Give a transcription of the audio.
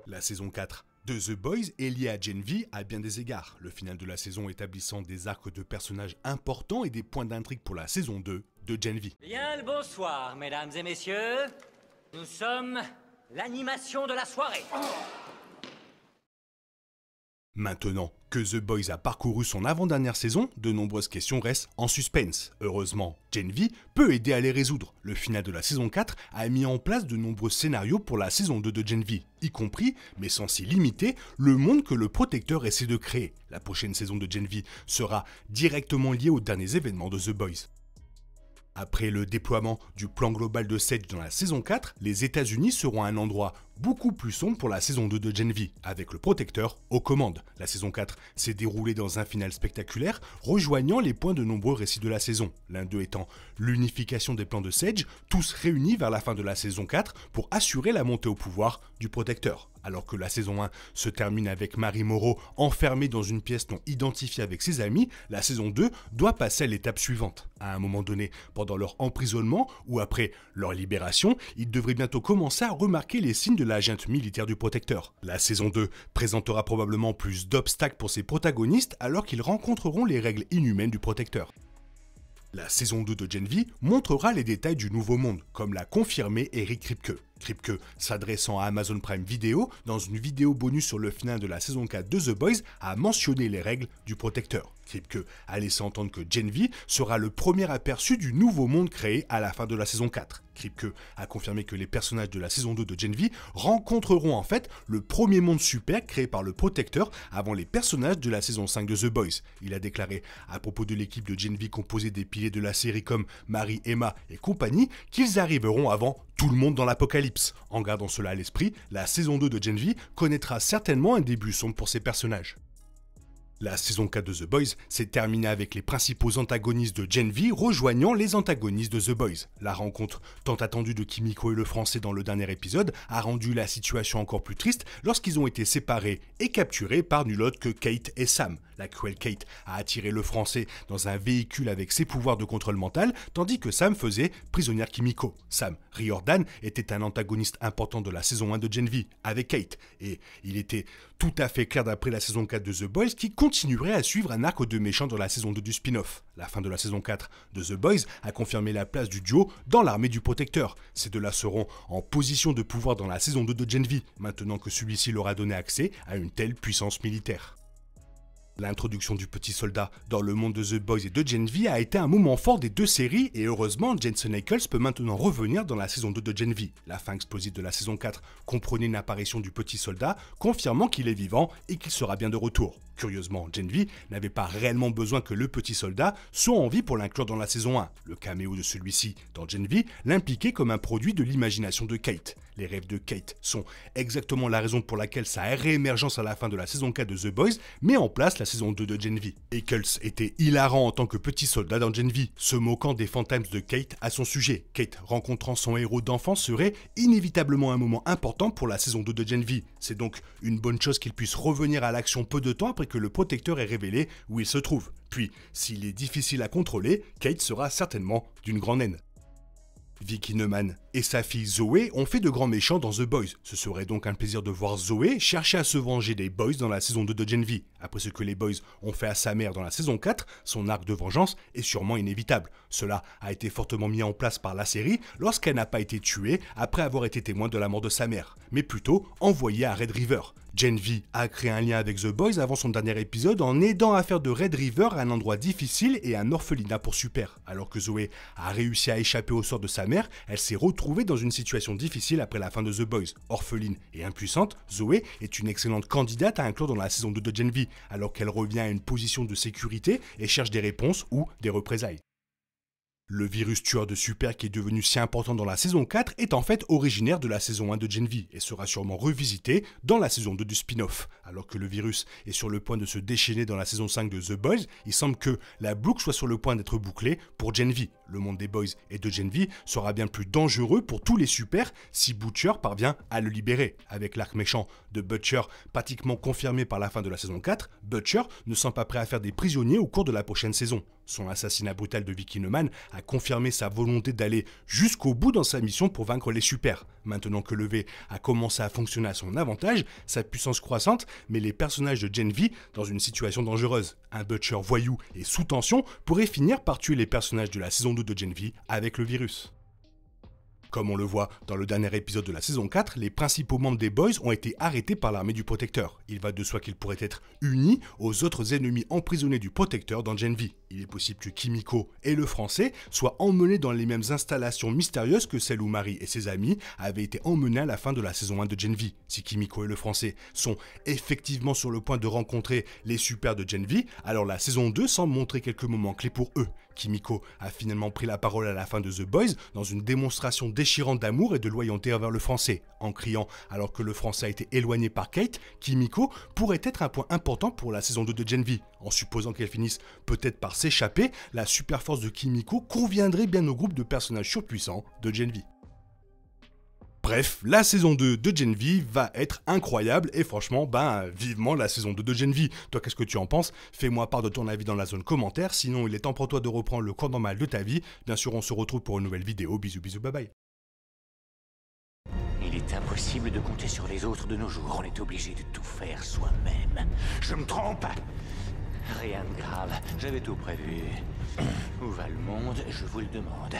La saison 4 de The Boys est liée à Gen V à bien des égards, le final de la saison établissant des arcs de personnages importants et des points d'intrigue pour la saison 2 de Gen V. Bien le bonsoir, mesdames et messieurs. Nous sommes l'animation de la soirée. Maintenant que The Boys a parcouru son avant-dernière saison, de nombreuses questions restent en suspense. Heureusement, Gen V peut aider à les résoudre. Le final de la saison 4 a mis en place de nombreux scénarios pour la saison 2 de Gen V, y compris, mais sans s'y limiter, le monde que le protecteur essaie de créer. La prochaine saison de Gen V sera directement liée aux derniers événements de The Boys. Après le déploiement du plan global de Sage dans la saison 4, les États-Unis seront un endroit beaucoup plus sombre pour la saison 2 de Gen V, avec le protecteur aux commandes. La saison 4 s'est déroulée dans un final spectaculaire, rejoignant les points de nombreux récits de la saison, l'un d'eux étant l'unification des plans de Sage, tous réunis vers la fin de la saison 4 pour assurer la montée au pouvoir du protecteur. Alors que la saison 1 se termine avec Mary Morrow enfermée dans une pièce non identifiée avec ses amis, la saison 2 doit passer à l'étape suivante. À un moment donné, pendant leur emprisonnement ou après leur libération, ils devraient bientôt commencer à remarquer les signes de la junte militaire du protecteur. La saison 2 présentera probablement plus d'obstacles pour ses protagonistes alors qu'ils rencontreront les règles inhumaines du protecteur. La saison 2 de Gen V montrera les détails du nouveau monde, comme l'a confirmé Eric Kripke. Kripke, s'adressant à Amazon Prime Video, dans une vidéo bonus sur le final de la saison 4 de The Boys, a mentionné les règles du protecteur. Kripke a laissé entendre que Gen V sera le premier aperçu du nouveau monde créé à la fin de la saison 4. Kripke a confirmé que les personnages de la saison 2 de Gen V rencontreront en fait le premier monde super créé par le protecteur avant les personnages de la saison 5 de The Boys. Il a déclaré à propos de l'équipe de Gen V composée des piliers de la série comme Mary, Emma et compagnie qu'ils arriveront avant tout le monde dans l'apocalypse. En gardant cela à l'esprit, la saison 2 de Gen V connaîtra certainement un début sombre pour ses personnages. La saison 4 de The Boys s'est terminée avec les principaux antagonistes de Gen V rejoignant les antagonistes de The Boys. La rencontre tant attendue de Kimiko et le Français dans le dernier épisode a rendu la situation encore plus triste lorsqu'ils ont été séparés et capturés par nul autre que Kate et Sam. La cruelle Kate a attiré le Français dans un véhicule avec ses pouvoirs de contrôle mental, tandis que Sam faisait prisonnière Kimiko. Sam Riordan était un antagoniste important de la saison 1 de Gen V avec Kate, et il était tout à fait clair d'après la saison 4 de The Boys qui continuerait à suivre un arc de méchants dans la saison 2 du spin-off. La fin de la saison 4 de The Boys a confirmé la place du duo dans l'armée du protecteur. Ces deux-là seront en position de pouvoir dans la saison 2 de Gen V, maintenant que celui-ci leur a donné accès à une telle puissance militaire. L'introduction du petit soldat dans le monde de The Boys et de Gen V a été un moment fort des deux séries et heureusement Jensen Ackles peut maintenant revenir dans la saison 2 de Gen V. La fin explosive de la saison 4 comprenait une apparition du petit soldat confirmant qu'il est vivant et qu'il sera bien de retour. Curieusement, Gen V n'avait pas réellement besoin que le petit soldat soit en vie pour l'inclure dans la saison 1. Le caméo de celui-ci dans Gen V l'impliquait comme un produit de l'imagination de Kate. Les rêves de Kate sont exactement la raison pour laquelle sa réémergence à la fin de la saison 4 de The Boys met en place la saison 2 de Gen V. Ackles était hilarant en tant que petit soldat dans Gen V, se moquant des fantasmes de Kate à son sujet. Kate rencontrant son héros d'enfance serait inévitablement un moment important pour la saison 2 de Gen V. C'est donc une bonne chose qu'il puisse revenir à l'action peu de temps après que le protecteur ait révélé où il se trouve. Puis, s'il est difficile à contrôler, Kate sera certainement d'une grande haine. Vicky Neumann et sa fille Zoé ont fait de grands méchants dans The Boys. Ce serait donc un plaisir de voir Zoé chercher à se venger des Boys dans la saison 2 de Gen V. Après ce que les Boys ont fait à sa mère dans la saison 4, son arc de vengeance est sûrement inévitable. Cela a été fortement mis en place par la série lorsqu'elle n'a pas été tuée après avoir été témoin de la mort de sa mère, mais plutôt envoyée à Red River. Gen V a créé un lien avec The Boys avant son dernier épisode en aidant à faire de Red River un endroit difficile et un orphelinat pour super. Alors que Zoé a réussi à échapper au sort de sa mère, elle s'est retrouvée dans une situation difficile après la fin de The Boys. Orpheline et impuissante, Zoé est une excellente candidate à inclure dans la saison 2 de Gen V, alors qu'elle revient à une position de sécurité et cherche des réponses ou des représailles. Le virus tueur de super qui est devenu si important dans la saison 4 est en fait originaire de la saison 1 de Gen V et sera sûrement revisité dans la saison 2 du spin-off. Alors que le virus est sur le point de se déchaîner dans la saison 5 de The Boys, il semble que la boucle soit sur le point d'être bouclée pour Gen V. Le monde des Boys et de Gen V sera bien plus dangereux pour tous les super si Butcher parvient à le libérer. Avec l'arc méchant de Butcher pratiquement confirmé par la fin de la saison 4, Butcher ne semble pas prêt à faire des prisonniers au cours de la prochaine saison. Son assassinat brutal de Vicky Neumann a confirmé sa volonté d'aller jusqu'au bout dans sa mission pour vaincre les super. Maintenant que le V a commencé à fonctionner à son avantage, sa puissance croissante met les personnages de Gen V dans une situation dangereuse. Un Butcher voyou et sous tension pourrait finir par tuer les personnages de la saison 2 de Gen V avec le virus. Comme on le voit dans le dernier épisode de la saison 4, les principaux membres des Boys ont été arrêtés par l'armée du Protecteur. Il va de soi qu'ils pourraient être unis aux autres ennemis emprisonnés du Protecteur dans Gen V. Il est possible que Kimiko et le Français soient emmenés dans les mêmes installations mystérieuses que celles où Marie et ses amis avaient été emmenés à la fin de la saison 1 de Gen V. Si Kimiko et le Français sont effectivement sur le point de rencontrer les super de Gen V, alors la saison 2 semble montrer quelques moments clés pour eux. Kimiko a finalement pris la parole à la fin de The Boys dans une démonstration déchirante d'amour et de loyauté envers le Français. En criant alors que le Français a été éloigné par Kate, Kimiko pourrait être un point important pour la saison 2 de Gen V. En supposant qu'elle finisse peut-être par s'échapper, la super force de Kimiko conviendrait bien au groupe de personnages surpuissants de Gen V. Bref, la saison 2 de Gen V va être incroyable et franchement, vivement la saison 2 de Gen V. Toi, qu'est-ce que tu en penses? Fais-moi part de ton avis dans la zone commentaire, sinon il est temps pour toi de reprendre le cours normal de ta vie. Bien sûr, on se retrouve pour une nouvelle vidéo. Bisous, bisous, bye bye. Il est impossible de compter sur les autres de nos jours, on est obligé de tout faire soi-même. Je me trompe? Rien de grave, j'avais tout prévu. Où va le monde, je vous le demande.